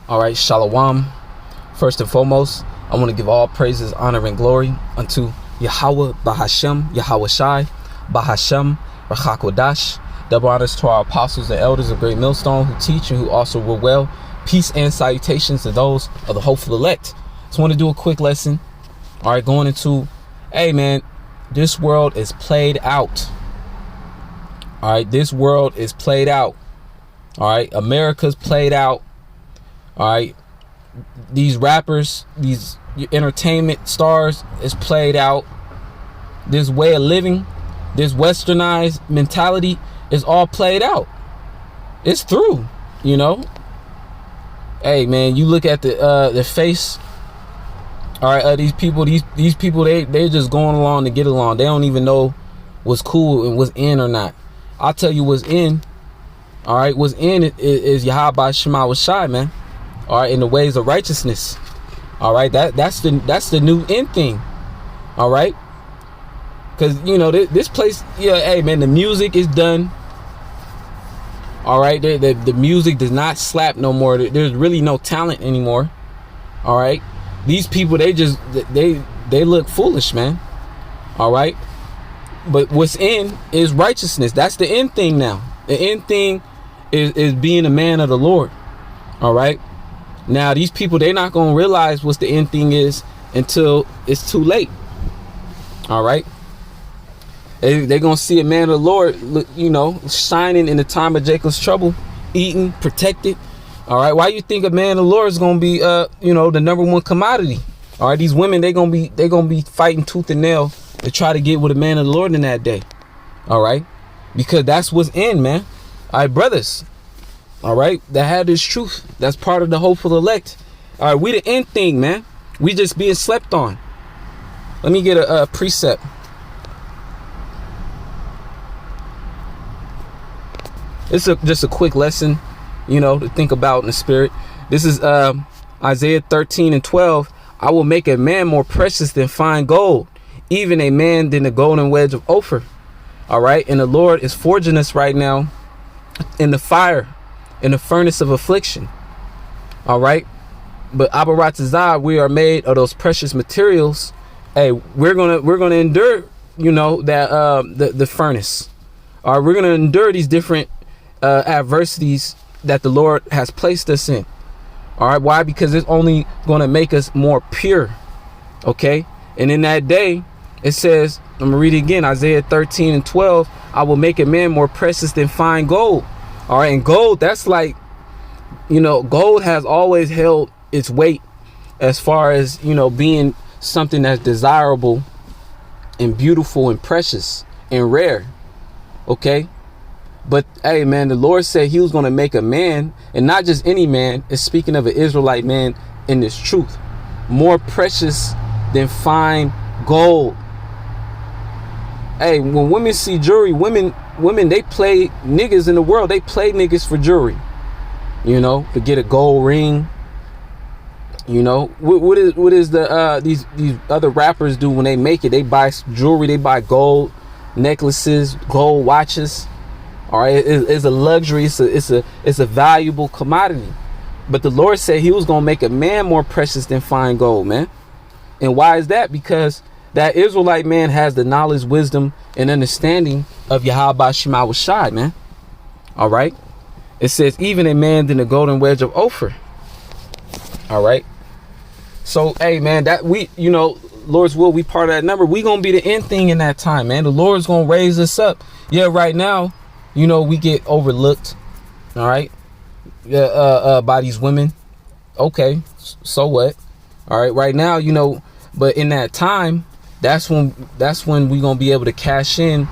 All right, Shalom. First and foremost, I want to give all praises, honor, and glory unto Yahweh Bahashem, Yahweh Shai, Bahashem, Rachakodash. Double honors to our apostles and elders of Great Millstone who teach and who also rule well. Peace and salutations to those of the hopeful elect. Just want to do a quick lesson. All right, going into, hey man, this world is played out. All right, this world is played out. All right, America's played out. All right, these rappers, these entertainment stars is played out. This way of living, this westernized mentality is all played out. It's through, you know. Hey man, you look at the face. All right, these people, they're just going along to get along. They don't even know what's cool and what's in or not. I'll tell you what's in. All right, what's in is Yahweh Shema Shai, man. All right, in the ways of righteousness. All right, that's the new end thing. All right, because you know this place, yeah. Hey man, the music is done. All right, the music does not slap no more. There's really no talent anymore. All right, these people, they look foolish, man. All right, but what's in is righteousness. That's the end thing now. The end thing is being a man of the Lord. All right. Now, these people, they're not going to realize what the end thing is until it's too late. All right. They're going to see a man of the Lord, you know, shining in the time of Jacob's trouble, eating, protected. All right. Why you think a man of the Lord is going to be, you know, the number one commodity? All right. These women, they're going to be fighting tooth and nail to try to get with a man of the Lord in that day. All right. Because that's what's in, man. All right, brothers. All right, that had this truth. That's part of the hopeful elect. All right, we the end thing, man. We just being slept on. Let me get a precept. It's just a quick lesson, you know, to think about in the spirit. This is Isaiah 13:12. I will make a man more precious than fine gold, even a man than the golden wedge of Ophir. All right, and the Lord is forging us right now in the fire, in the furnace of affliction. All right, but Abaratazah, we are made of those precious materials. Hey, we're gonna endure, you know, that the furnace. All right, we're gonna endure these different adversities that the Lord has placed us in. All right, why? Because it's only gonna make us more pure. Okay, and in that day, it says, I'm gonna read it again, Isaiah 13:12. I will make a man more precious than fine gold. All right, and gold, that's like, you know, gold has always held its weight as far as, you know, being something that's desirable and beautiful and precious and rare. Okay, but hey man, the Lord said he was going to make a man, and not just any man, is speaking of an Israelite man in this truth, more precious than fine gold. Hey, when women see jewelry, women, they play niggas in the world. They play niggas for jewelry, you know, to get a gold ring. You know, what is the these other rappers do when they make it? They buy jewelry, they buy gold necklaces, gold watches. All right, it's a luxury. It's a valuable commodity. But the Lord said he was gonna make a man more precious than fine gold, man. And why is that? Because that Israelite man has the knowledge, wisdom, and understanding of Yahweh Shema Shai, man. All right. It says, even a man than the golden wedge of Ophir. All right. So, hey, man, that we, you know, Lord's will, we part of that number. We going to be the end thing in that time, man. The Lord's going to raise us up. Yeah, right now, you know, we get overlooked. All right. By these women. Okay. So what? All right. Right now, you know, but in that time, that's when we're going to be able to cash in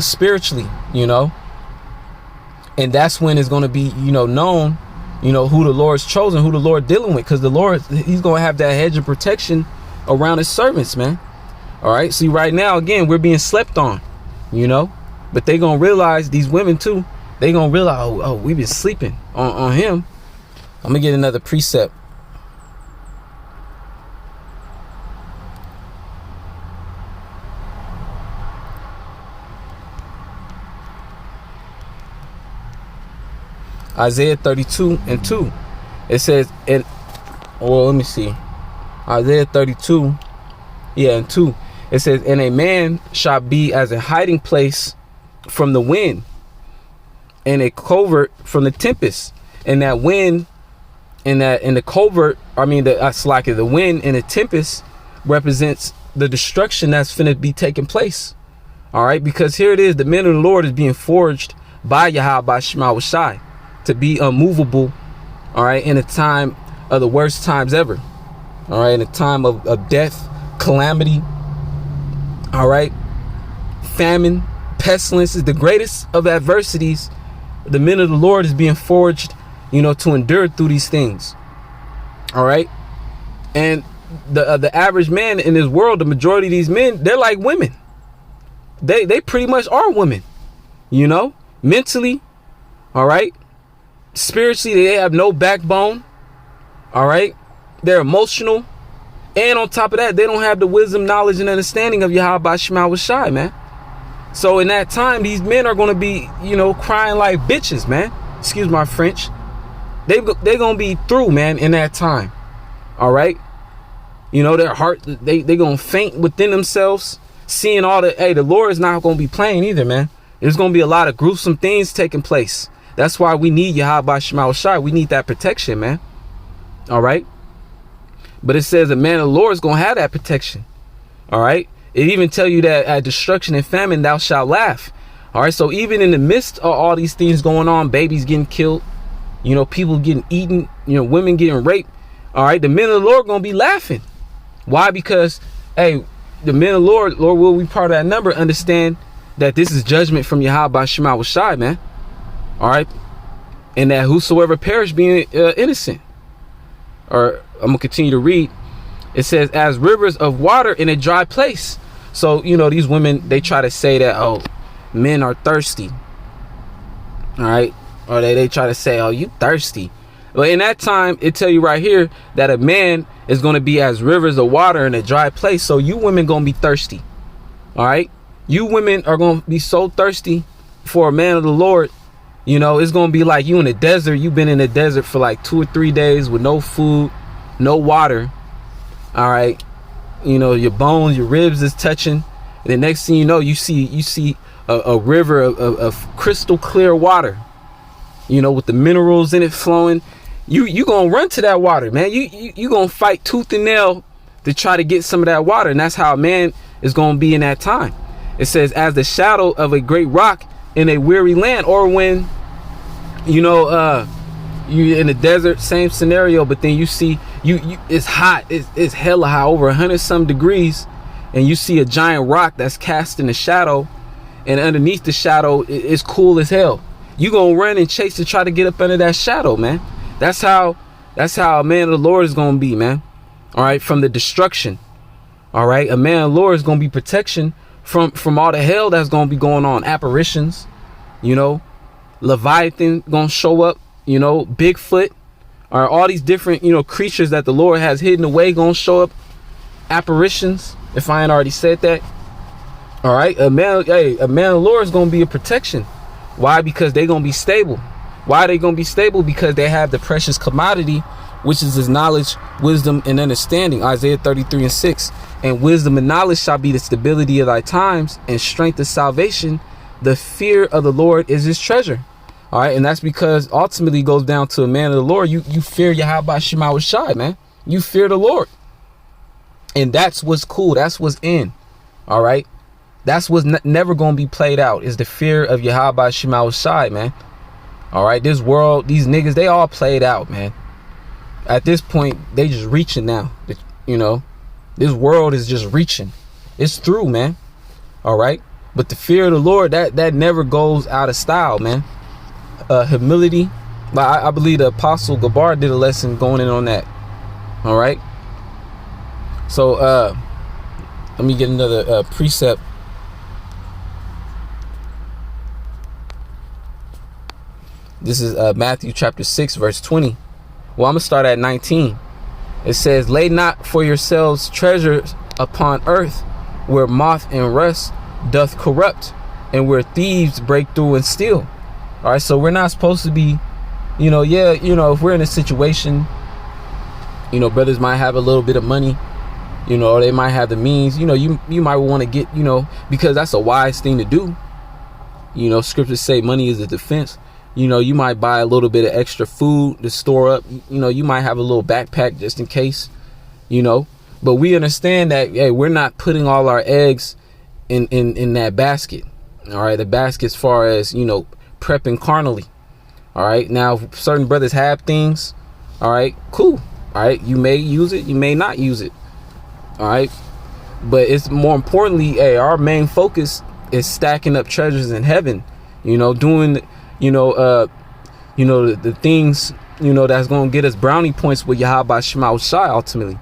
spiritually, you know, and that's when it's going to be, you know, known, you know, who the Lord's chosen, who the Lord dealing with, because the Lord, he's going to have that hedge of protection around his servants, man. All right. See, right now, again, we're being slept on, you know, but they going to realize, these women too, they going to realize, oh, we've been sleeping on him. I'm going to get another precept. Isaiah 32:2. It says, and well, let me see. Isaiah 32, and 2. It says, and a man shall be as a hiding place from the wind, and a covert from the tempest. And that wind, and the covert, the wind and the tempest represents the destruction that's finna be taking place. All right, because here it is, the men of the Lord is being forged by Yahweh Shema Shai to be unmovable. All right, in a time of the worst times ever. All right, in a time of death, calamity. All right, famine, pestilence is the greatest of adversities. The men of the Lord is being forged, to endure through these things. All right, and the average man in this world, the majority of these men, they're like women. They pretty much are women, mentally. All right, spiritually, they have no backbone. All right, they're emotional, and on top of that, they don't have the wisdom, knowledge, and understanding of Yahweh Shema Shai, man. So in that time, these men are going to be, crying like bitches, man. Excuse my French. They're going to be through, man, in that time. All right. Their heart, they're going to faint within themselves, seeing all the Lord is not going to be playing either, man. There's going to be a lot of gruesome things taking place. That's why we need Yahweh Shema Shai. We need that protection, man. All right. But it says a man of the Lord is going to have that protection. All right. It even tell you that at destruction and famine, thou shalt laugh. All right. So even in the midst of all these things going on, babies getting killed, people getting eaten, women getting raped. All right. The men of the Lord going to be laughing. Why? Because, hey, the men of the Lord will be part of that number. Understand that this is judgment from Yahweh Shema Shai, man. All right. And that whosoever perish being innocent. Or I'm going to continue to read. It says, as rivers of water in a dry place. So, these women, they try to say that, oh, men are thirsty. All right. Or they try to say, oh, you thirsty. But in that time, it tell you right here that a man is going to be as rivers of water in a dry place. So you women going to be thirsty. All right. You women are going to be so thirsty for a man of the Lord. It's going to be like you in the desert. You've been in the desert for like 2 or 3 days with no food, no water. All right. Your bones, your ribs is touching. And the next thing you see a river of crystal clear water, with the minerals in it flowing. You going to run to that water, man. You going to fight tooth and nail to try to get some of that water. And that's how a man is going to be in that time. It says, as the shadow of a great rock in a weary land. Or when, you in the desert, same scenario, but then you see it's hot, it's hella high, over 100-some degrees, and you see a giant rock that's cast in the shadow, and underneath the shadow it's cool as hell. You gonna run and chase to try to get up under that shadow, man. That's how a man of the Lord is gonna be, man. All right, from the destruction. All right, a man of the Lord is gonna be protection from all the hell that's gonna be going on. Apparitions, Leviathan gonna show up, Bigfoot, or all these different, creatures that the Lord has hidden away gonna show up. Apparitions, if I ain't already said that. All right, a man of the Lord is gonna be a protection. Why? Because they're gonna be stable. Why are they gonna be stable? Because they have the precious commodity, which is his knowledge, wisdom, and understanding. Isaiah 33:6. And wisdom and knowledge shall be the stability of thy times, and strength of salvation. The fear of the Lord is his treasure. All right. And that's because ultimately it goes down to a man of the Lord. You fear Yahweh Shema Shai, man. You fear the Lord. And that's what's cool. That's what's in. All right. That's what's never going to be played out, is the fear of Yahweh Shema Shai, man. All right. This world, these niggas, they all played out, man. At this point, they just reaching now. This world is just reaching. It's through, man. All right. But the fear of the Lord, that never goes out of style, man. Humility. I believe the Apostle Gabar did a lesson going in on that. All right. So let me get another precept. This is Matthew chapter 6, verse 20. Well, I'm gonna start at 19. It says, lay not for yourselves treasures upon earth, where moth and rust doth corrupt, and where thieves break through and steal. All right, so we're not supposed to be Yeah, if we're in a situation, brothers might have a little bit of money, or they might have the means, you might want to get, because that's a wise thing to do. Scriptures say money is a defense. You might buy a little bit of extra food to store up. You might have a little backpack just in case, but we understand that, hey, we're not putting all our eggs in that basket. All right. The basket as far as, prepping carnally. All right. Now, certain brothers have things. All right. Cool. All right. You may use it. You may not use it. All right. But it's more importantly, hey, our main focus is stacking up treasures in heaven, doing, the things, that's going to get us brownie points with Yahweh Shema Shai ultimately.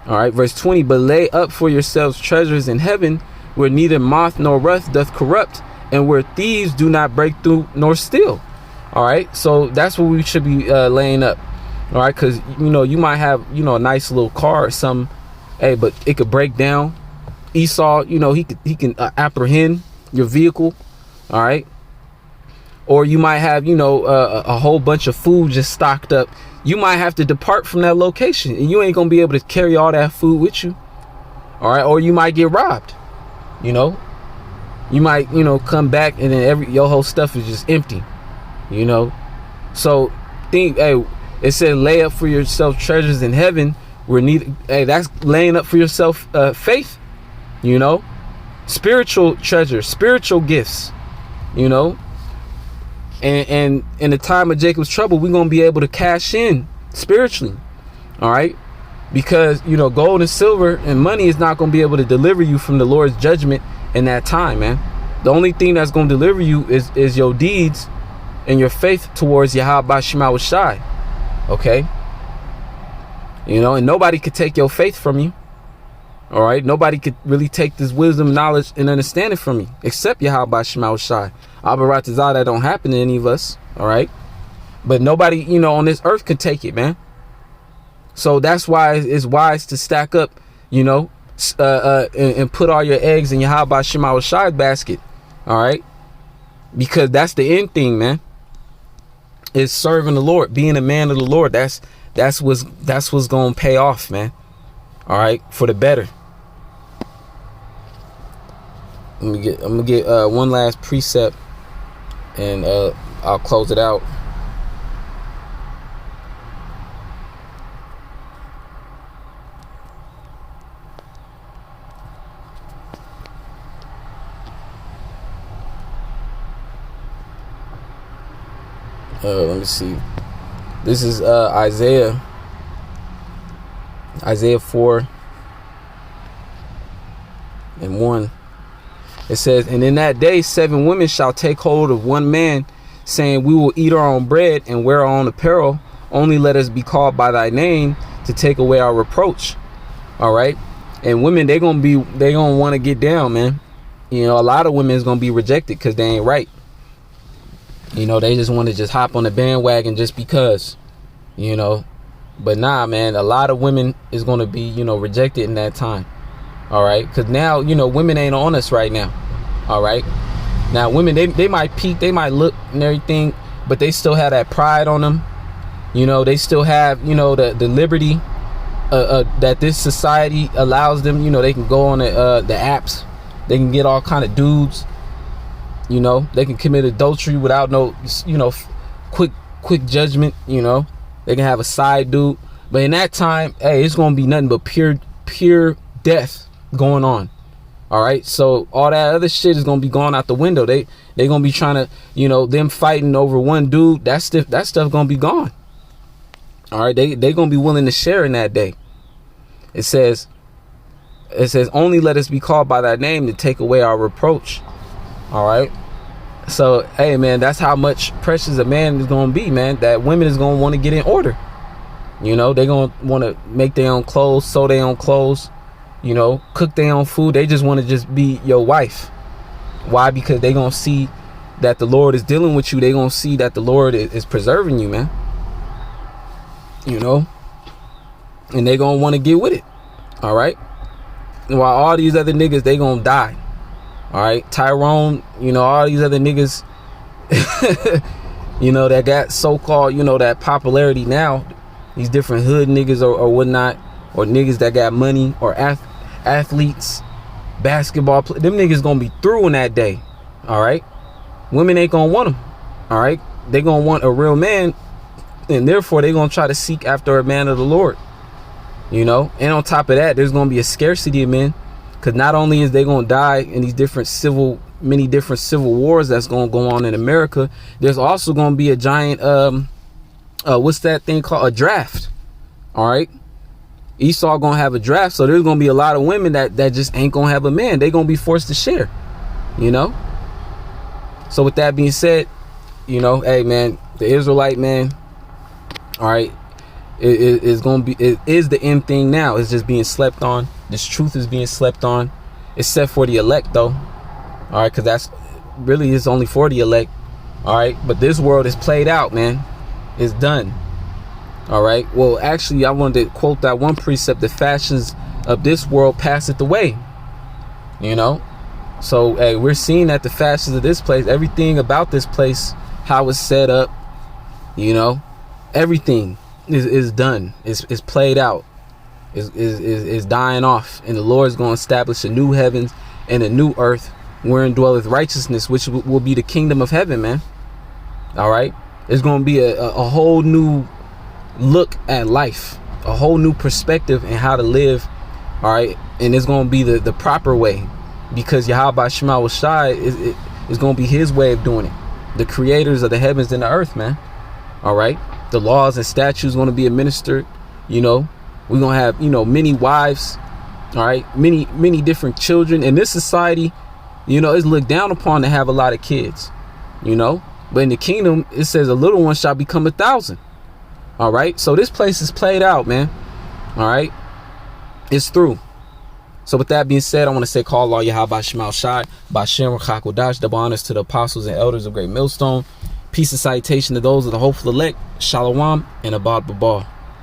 All right. Verse 20, but lay up for yourselves treasures in heaven where neither moth nor rust doth corrupt and where thieves do not break through nor steal. All right. So that's what we should be laying up. All right. Because, you might have, a nice little car or something. Hey, but it could break down. Esau, he can apprehend your vehicle. All right. Or you might have, a whole bunch of food just stocked up. You might have to depart from that location and you ain't going to be able to carry all that food with you. All right. Or you might get robbed. You might, come back and then your whole stuff is just empty. So hey, it said lay up for yourself treasures in heaven. Hey, that's laying up for yourself faith, spiritual treasure, spiritual gifts, and in the time of Jacob's trouble, we're gonna be able to cash in spiritually. All right, because gold and silver and money is not gonna be able to deliver you from the Lord's judgment in that time, man. The only thing that's gonna deliver you is your deeds and your faith towards Yahweh Shema Shai. Okay. And nobody could take your faith from you. All right. Nobody could really take this wisdom, knowledge, and understanding from you except Yahweh Shema Shai. Abaratazah, that don't happen to any of us. All right. But nobody, on this earth could take it, man. So that's why it's wise to stack up, and put all your eggs in Yahweh Shema Shai's basket. All right. Because that's the end thing, man. Is serving the Lord, being a man of the Lord. That's what's gonna pay off, man. All right, for the better. I'm gonna get one last precept, and I'll close it out. Let me see. This is Isaiah 4:1. It says, and in that day 7 women shall take hold of one man, saying, we will eat our own bread and wear our own apparel. Only let us be called by thy name to take away our reproach. All right. And women, they gonna want to get down, man. A lot of women is gonna be rejected because they ain't right. They just want to just hop on the bandwagon just because, but nah, man, a lot of women is going to be, rejected in that time. All right. Because now, women ain't on us right now. All right. Now, women, they might peek, they might look and everything, but they still have that pride on them. They still have, the liberty that this society allows them. They can go on the apps. They can get all kind of dudes. They can commit adultery without no, quick judgment. They can have a side dude. But in that time, hey, it's going to be nothing but pure death going on. All right. So all that other shit is going to be going out the window. They going to be trying to, them fighting over one dude. That stuff going to be gone. All right. They going to be willing to share in that day. It says, only let us be called by thy name to take away our reproach. All right. So, hey, man, that's how much precious a man is going to be, man, that women is going to want to get in order. They're going to want to make their own clothes, sew their own clothes, cook their own food. They just want to just be your wife. Why? Because they're going to see that the Lord is dealing with you. They're going to see that the Lord is preserving you, man. And they're going to want to get with it. All right. While all these other niggas, they going to die. All right, Tyrone, all these other niggas, you know, that got so-called, you know, that popularity now, these different hood niggas or whatnot, or niggas that got money, or athletes, basketball them niggas gonna be through in that day. All right, women ain't gonna want them. All right, they gonna want a real man, and therefore they gonna try to seek after a man of the Lord, you know. And on top of that, there's gonna be a scarcity of men, because not only is they gonna die in these many different civil wars that's gonna go on in America, there's also gonna be a giant what's that thing called, a draft. All right, Esau gonna have a draft, so there's gonna be a lot of women that just ain't gonna have a man. They gonna be forced to share, you know. So with that being said, you know, hey man, the Israelite man, all right, it is the end thing now. It's just being slept on. This truth is being slept on, except for the elect though. All right, because that's really is only for the elect. All right, but this world is played out, man. It's done. All right, well, actually, I wanted to quote that one precept: the fashions of this world passeth away. You know, so hey, we're seeing that the fashions of this place, everything about this place, how it's set up, you know, everything is done. It's played out. Is dying off, and the Lord is going to establish a new heavens and a new earth wherein dwelleth righteousness, which will be the kingdom of heaven, man. All right, it's going to be a whole new look at life, a whole new perspective in how to live. All right, and it's going to be the proper way, because Yahweh Shema Shai is going to be his way of doing it. The creators of the heavens and the earth, man. All right, the laws and statutes going to be administered. You know, we're going to have, you know, many wives. All right, many different children. In this society, you know, it's looked down upon to have a lot of kids, you know, but in the kingdom, it says a little one shall become 1,000. All right, so this place is played out, man. All right, it's through. So with that being said, I want to say, call Allah Yahweh Shema Shai, Bashem Rachakodash, double honors to the apostles and elders of Great Millstone. Peace and salutation to those of the hopeful elect. Shalom and Abad Babal.